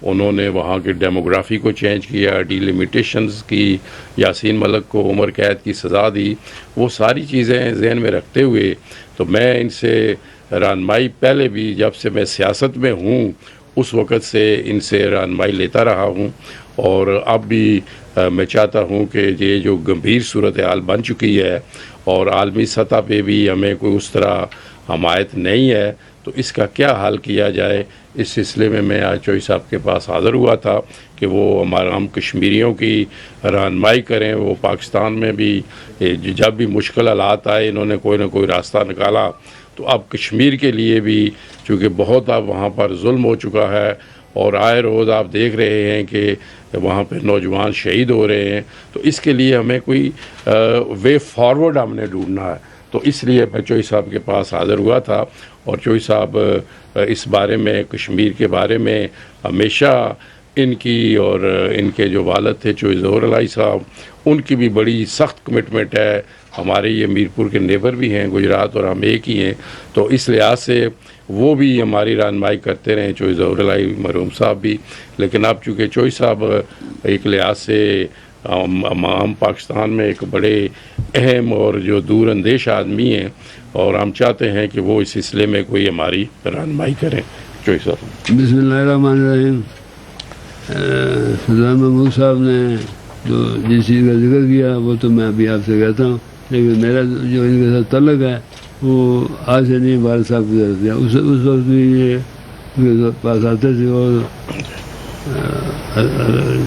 انہوں نے وہاں کے ڈیموگرافی کو چینج کیا، ڈیلیمیٹیشنز کی، یاسین ملک کو عمر قید کی سزا دی، وہ ساری چیزیں ذہن میں رکھتے ہوئے تو میں ان سے رہنمائی پہلے بھی جب سے میں سیاست میں ہوں اس وقت سے ان سے رہنمائی لیتا رہا ہوں، اور اب بھی میں چاہتا ہوں کہ یہ جو گمبھیر صورتحال بن چکی ہے اور عالمی سطح پہ بھی ہمیں کوئی اس طرح حمایت نہیں ہے تو اس کا کیا حل کیا جائے، اس سلسلے میں آج چوہی صاحب کے پاس حاضر ہوا تھا کہ وہ ہم کشمیریوں کی رہنمائی کریں۔ وہ پاکستان میں بھی جب بھی مشکل حالات آئے انہوں نے کوئی نہ کوئی راستہ نکالا، تو اب کشمیر کے لیے بھی چونکہ بہت اب وہاں پر ظلم ہو چکا ہے اور آئے روز آپ دیکھ رہے ہیں کہ وہاں پہ نوجوان شہید ہو رہے ہیں، تو اس کے لیے ہمیں کوئی وے فارورڈ ہم نے ڈھونڈنا ہے، تو اس لیے میں چوہی صاحب کے پاس حاضر ہوا تھا۔ اور چوہی صاحب اس بارے میں کشمیر کے بارے میں ہمیشہ ان کی اور ان کے جو والد تھے چوہی ظہور علائی صاحب ان کی بھی بڑی سخت کمٹمنٹ ہے۔ ہمارے یہ میرپور کے نیبر بھی ہیں گجرات اور ہم ایک ہی ہیں، تو اس لحاظ سے وہ بھی ہماری رہنمائی کرتے رہے چوہی ظہور علائی مرحوم صاحب بھی۔ لیکن اب چونکہ چوہی صاحب ایک لحاظ سے ہم پاکستان میں ایک بڑے اہم اور جو دور اندیش آدمی ہیں اور ہم چاہتے ہیں کہ وہ اس سلسلے میں کوئی ہماری رہنمائی کریں۔ چوہی صاحب بسم اللہ الرحمن الرحیم۔ سلطان محمود صاحب نے جو جس چیز کا ذکر کیا وہ تو میں ابھی آپ سے کہتا ہوں، لیکن میرا جو ان کے ساتھ تعلق ہے وہ آج سے نہیں، والد صاحب کی طرف سے اس وقت بھی یہ ان کے پاس آتے تھے اور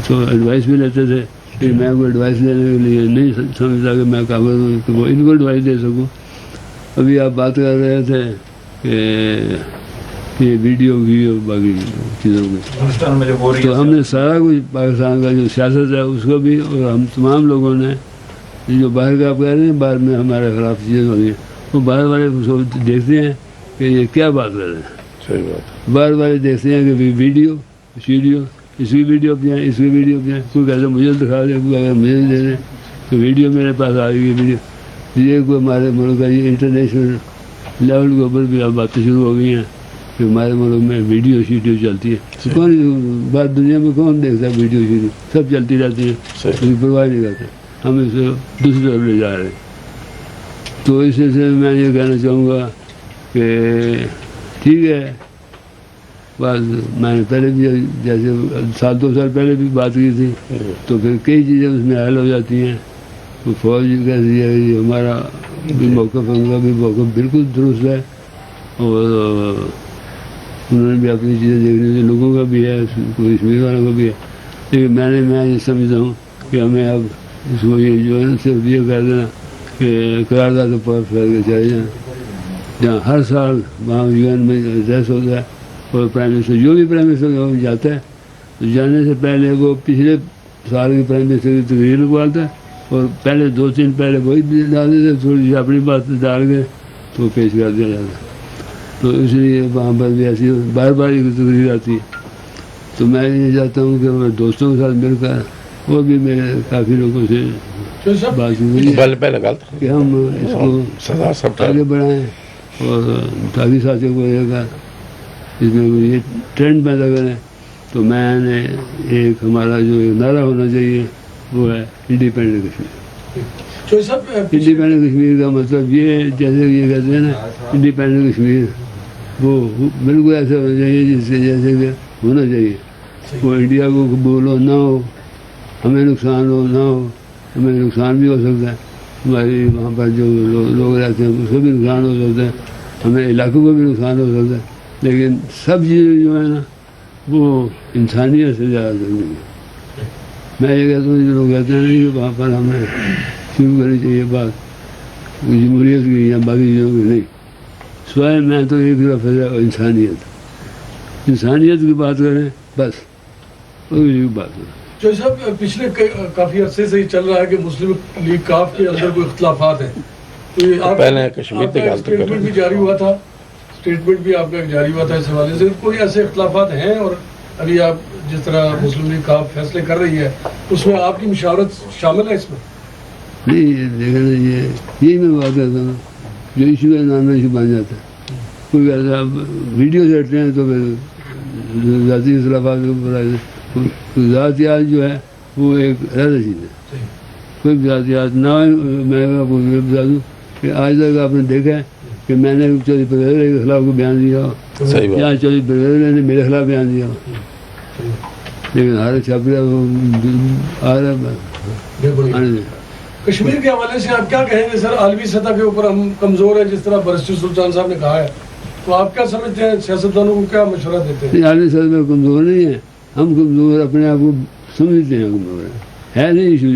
تو ایڈوائس بھی لیتے تھے، لیکن میں کوئی ایڈوائس دینے کے لیے نہیں سمجھتا کہ میں قابل ہوں کہ وہ ان کو ایڈوائس دے سکوں۔ ابھی آپ بات کر رہے تھے کہ یہ ویڈیو کی اور باقی چیزوں کی، تو ہم نے سارا کچھ پاکستان کا جو سیاست ہے اس کو بھی، اور ہم تمام لوگوں نے جو باہر کا آپ کہہ رہے ہیں باہر میں ہمارے خلاف چیزیں ہو رہی ہیں، وہ باہر والے دیکھتے ہیں کہ یہ کیا بات کر رہے ہیں، صحیح بات، باہر والے دیکھتے ہیں کہ ویڈیو اس کی ویڈیو پہ اس کی ویڈیو پہ کوئی کہتے مجھے دکھا دیں، کوئی اگر مجھے دے دیں تو ویڈیو میرے پاس آ گئی ویڈیو، یہ کوئی ہمارے ملک کا یہ انٹرنیشنل لیول کے اوپر بھی اب باتیں شروع ہو گئی ہیں کہ ہمارے ملک میں ویڈیو چلتی ہے، کون بات دنیا میں کون دیکھتا ہے ویڈیو سب چلتی رہتی ہے، کوئی پرواہ نہیں کرتے، ہم اس کو دوسری طرف لے جا رہے ہیں۔ تو اس سلسلے میں یہ کہنا چاہوں گا کہ ٹھیک ہے، بات میں نے پہلے بھی جیسے سال دو سال پہلے بھی بات کی تھی، تو پھر کئی چیزیں اس میں حل ہو جاتی ہیں۔ تو فوج کہتی ہے کہ ہمارا بھی موقف ان کا بھی موقف بالکل درست ہے، اور انہوں نے بھی اپنی چیزیں دیکھنے سے لوگوں کا بھی ہے، کشمیر والوں کا بھی ہے، لیکن میں یہ سمجھتا ہوں کہ ہمیں اب اس کو یہ جو ہے صرف یہ کہہ دینا کہ قرارداد پر پھیل کے چلے جائیں، جہاں ہر سال وہاں UN میں ریس ہوتا ہے اور پرائم منسٹر جو بھی پرائم منسٹر جاتا ہے تو جانے سے پہلے وہ پچھلے سال کے پرائم منسٹر کی تقریر لگواتا ہے اور پہلے 2-3 پہلے وہی ڈال دیتے، تھوڑی سی اپنی بات ڈال کے تو پیش کر دیا جاتا ہے۔ تو اس لیے وہاں پر بھی ایسی بار بار ایک تقریر آتی ہے۔ تو میں یہ چاہتا ہوں کہ میں دوستوں کے ساتھ مل کر وہ بھی میرے کافی لوگوں سے بات ہوئی کہ ہم اس کو آگے بڑھائیں اور کافی ساتھیوں کو لے کر اس میں یہ ٹرینڈ پیدا کریں۔ تو میں نے ایک ہمارا جو نعرہ ہونا چاہیے وہ ہے انڈیپینڈنٹ کشمیر۔ انڈیپینڈنٹ کشمیر کا مطلب یہ جیسے یہ کہتے ہیں نا انڈیپینڈنٹ کشمیر، وہ بالکل ایسا ہونا چاہیے جس سے جیسے کہ ہونا چاہیے، وہ انڈیا کو قبول ہو نہ ہو، ہمیں نقصان ہو نہ ہو، ہمیں نقصان بھی ہو سکتا ہے، ہماری وہاں پر جو لوگ رہتے ہیں اس کو بھی نقصان ہو سکتا ہے، ہمیں علاقوں کو بھی نقصان ہو سکتا ہے، لیکن سب چیزیں جو ہے نا وہ انسانیت سے زیادہ ضروری ہے۔ میں یہ کہتا ہوں جو لوگ کہتے ہیں کہ وہاں پر ہمیں شروع کرنی چاہیے بات جمہوریت کی یا باقی چیزوں کی، نہیں، سوائے میں تو ایک طرف ہے انسانیت کی بات کریں بس، کوئی بات نہیں۔ جو صاحب پچھلے کافی عرصے سے یہ چل رہا ہے کہ مسلم لیگ کاف کے اندر کوئی اختلافات ہیں، تو یہ پہلے کشمیر تک اسٹیٹمنٹ بھی جاری ہوا تھا، اسٹیٹمنٹ بھی آپ کا جاری ہوا تھا اس حوالے سے، کوئی ایسے اختلافات ہیں؟ اور ابھی آپ جس طرح مسلم لیگ کاف فیصلے کر رہی ہے اس میں آپ کی مشاورت شامل ہے اس میں؟ نہیں، دیکھیں یہی میں بات کرتا ہوں، جو ایشو ہے نان ایشو بن جاتا ہے، کوئی ایسا ویڈیو دیکھتے ہیں تو پھر ذاتی اختلافات کے اوپر ذاتیات جو ہے وہ ایک علیحدہ چیز ہے. کوئی ذاتیات نہ میں آپ کو یہ بتا دوں کہ آج تک آپ نے دیکھا ہے کہ میں نے چودھری پرویز کے خلاف کو بیان دیا ہو یا چودھری پرویز نے میرے خلاف بیان دیا ہو, لیکن ہر چھاپڑا کشمیر کے حوالے سے آپ کیا کہیں گے سر؟ عالمی سطح کے اوپر ہم کمزور ہیں جس طرح برسٹی سلطان صاحب نے کہا ہے, تو آپ کیا سمجھتے ہیں, سیاستدانوں کو کیا مشورہ دیتے ہیں؟ عالمی سطح میں کمزور نہیں ہے, ہم کمزور اپنے آپ کو سمجھتے ہیں کمزور ہے نہیں ایشو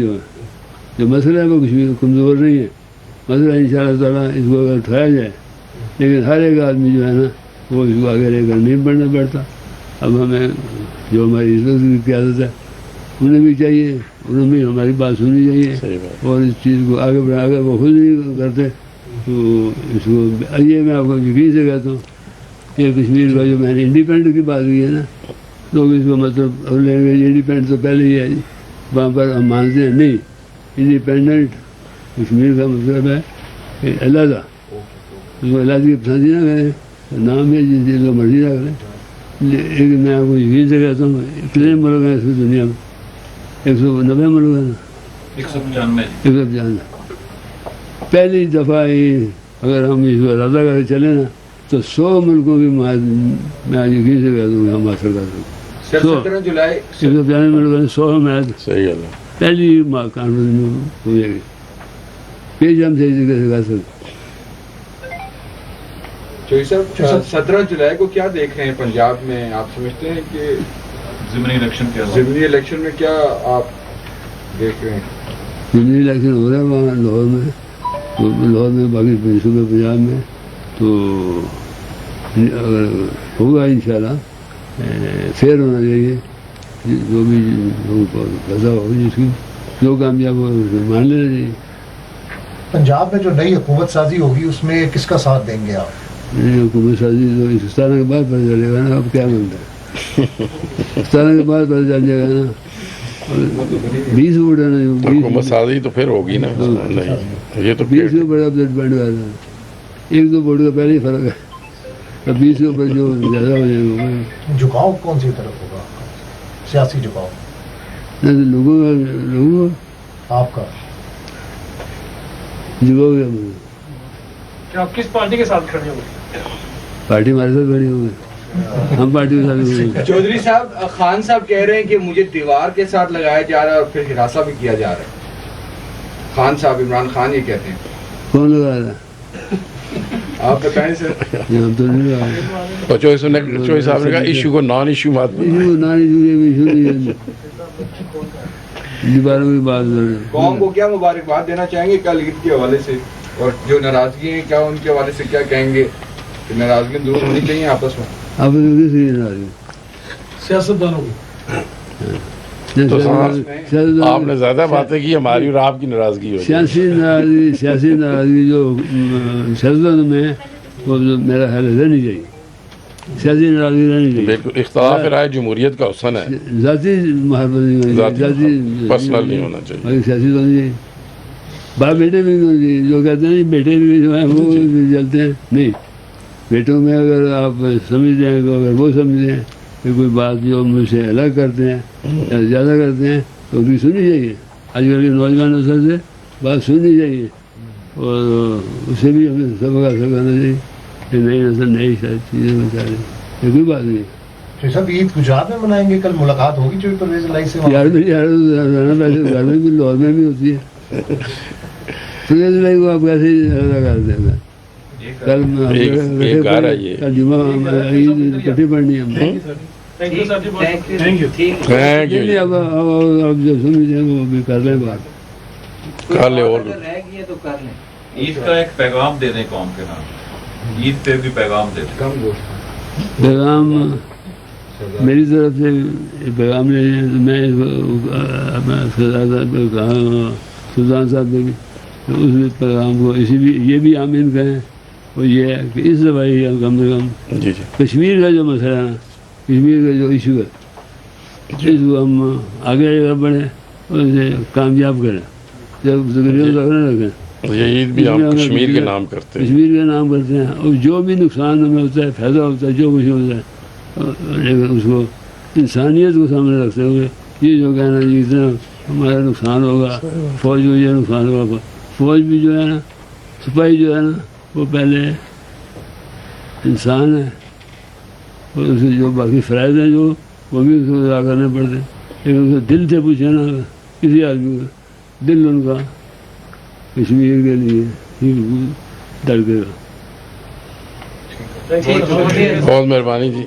جو مسئلہ ہے وہ کشمیر کمزور نہیں ہے. مسئلہ ان شاء اللہ تعالیٰ اس کو اگر اٹھایا جائے, لیکن ہر ایک آدمی جو ہے نا وہ اس کو آگے لے کر نہیں بڑھنا پڑتا. اب ہمیں جو ہماری عزت کی قیادت ہے انہیں بھی چاہیے, انہیں بھی ہماری بات سننی چاہیے اور اس چیز کو آگے بڑھا. اگر وہ خود نہیں کرتے تو اس کو یہ میں آپ کو یقین سے کہتا ہوں کہ کشمیر کا جو میں نے انڈیپینڈنٹ کی بات کی ہے نا, لوگ اس کو مطلب لیں گے انڈیپینڈنٹ تو پہلے ہی ہے جی, وہاں پر ہم مانتے ہیں نہیں. انڈیپینڈنٹ کشمیر کا مطلب ہے کہ علیحدہ, اس کو علیحدگی پسندی نہ کریں, نام ہے جس چیز کو مرضی نہ کریں. لیکن میں آپ کو یقین سے کہتا ہوں کتنے ملک ہیں اس کی دنیا میں, 190 ملک ہیں نا, 195. پہلی دفعہ ہی اگر ہم اس کو ارادہ کر کے چلیں نا تو 100 ملکوں کی میں یقین سے کہتا ہوں ہم حاصل کر سکتے. 195 ملکوں نے 100 میں پہلی کانفرنس میں ہو جائے گی, پیش ہم صحیح طریقے سے کر سکتے. چوہدری صاحب 17 جولائی کو کیا دیکھ رہے ہیں پنجاب میں؟ آپ سمجھتے ہیں کہ ضمنی الیکشن میں کیا آپ دیکھ رہے ہیں؟ ضمنی الیکشن ہو رہا ہے وہاں لاہور میں باقی صوبے پنجاب میں, تو اگر ہوگا انشاءاللہ فیئر ہونا چاہیے. جو بھی فیصلہ ہو جس کی جو کامیاب ہو مان لینا چاہیے. پنجاب میں جو نئی حکومت سازی ہوگی اس میں کس کا ساتھ دیں گے آپ؟ حکومت سازی تو اس 17 کے بعد پتہ چلے گا نا. اب کیا مانتا ہے 17 کے بعد پتہ چل جائے گا نا. 20 ووٹ ہے نا, حکومت سازی تو پھر ہوگی نا. نہیں یہ تو 20 کے اوپر اب ڈپینڈ کرتا ہے, 1-2 ووٹ کا پہلے ہی فرق ہے. اب 20 کے اوپر جو زیادہ ہو جائے گا. جھکاؤ کون سی طرف ہوگا سیاسی جھکاؤ؟ لوگوں آپ کا جھکاؤ گیا مجھے. کہ آپ کس پارٹی کے ساتھ کھڑے ہو گئے؟ پارٹی ہمارے ساتھ کھڑی ہو گئی, ہم پارٹی کے ساتھ کھڑے ہیں. چودھری صاحب خان صاحب کہہ رہے ہیں کہ مجھے دیوار کے ساتھ لگایا جا رہا ہے اور پھر ہراساں بھی کیا جا رہا ہے. خان صاحب, عمران خان یہ کہتے ہیں. کون لگا رہا ہے؟ آپ بتائیں سر. ہم تو نہیں لگا رہے. چوہدری صاحب نے کہا ایشو کو نان ایشو مت ایشو نان ایشو نہیں, دیواروں کی بات کر رہے ہیں. قوم کو کیا مبارکباد دینا چاہیں گے کل عید کے حوالے سے, اور جو ناراضگی ہیں کیا ان کے حوالے سے کیا کہیں گے کہ ناراضگیاں دور ہونی چاہیے آپس میں؟ آپ کس کی ناراضگی؟ سیاستدانوں کی. تو آپ نے زیادہ باتیں کی, ہماری اور آپ کی ناراضگی ہو. سیاسی ناراضگی جو سیاستدانوں میں ہے وہ میرا خیال ہے رہنی چاہیے. سیاسی ناراضگی رہنی چاہیے. بالکل اختلاف رائے جمہوریت کا حسن ہے, ذاتی محبت نہیں ہونی چاہیے, پرسنل نہیں ہونا چاہیے. سیاسی تو نہیں چاہیے. باپ بیٹے بھی جو کہتے ہیں بیٹے بھی جو ہیں وہ چلتے ہیں. نہیں, بیٹوں میں اگر آپ سمجھتے ہیں اگر وہ سمجھتے ہیں کہ کوئی بات جو مجھ سے الگ کرتے ہیں یا زیادہ کرتے ہیں تو ان کی سننی چاہیے. آج کل کے نوجوان نسل سے بات سننی چاہیے اور اسے بھی ہمیں سبق حاصل کرنا چاہیے کہ نئی نسل نئی چیزیں بتا رہی ہے. یہ کوئی بات نہیں. سب عید گجرات میں منائیں گے, کل ملاقات ہوگی چوہدری پرویز الہی سے؟ یار رہنا ویسے گھر میں بھی لاہور میں بھی ہوتی ہے. پرویز الہی کو آپ کیسے ادا کر دیں گے؟ کل جمعہ عید کٹھی پڑنی ہے ہم. اب جب سمجھتے ہیں وہ بھی کر لیں بات. کر لیں اور عید کا ایک پیغام دے دیں قوم کے نام, عید پہ بھی پیغام دے دیں. پیغام میری طرف سے پیغام لے لیں. میں سلطان صاحب نے بھی اس پیغام کو یہ بھی آمین کہیں, اور یہ ہے کہ اس دفعہ کم سے کم کشمیر کا جو مسئلہ ہے, کشمیر کا جو ایشو ہے, اس کو ہم آگے بڑھیں اور اسے کامیاب کریں. جب تقریباً رکھیں یہ عید بھی ہم کشمیر کے نام کرتے ہیں. کشمیر کے نام کرتے ہیں, اور جو بھی نقصان ہمیں ہوتا ہے, فائدہ ہوتا ہے, جو کچھ ہوتا ہے لیکن اس کو انسانیت کو سامنے رکھتے ہوئے یہ جو کہنا جی اتنا ہمارا نقصان ہوگا، فوج کو یہ نقصان ہوگا، فوج بھی جو ہے نا، سپاہی جو ہے نا، وہ پہلے انسان ہے، اور اس کے جو باقی فرائض ہیں جو وہ بھی اس کو ادا کرنے پڑتے ہیں، لیکن اس کو دل سے پوچھے نا کسی آدمی کا، دل ان کا کشمیر کے لیے ہی دھڑکے گا۔ بہت مہربانی جی۔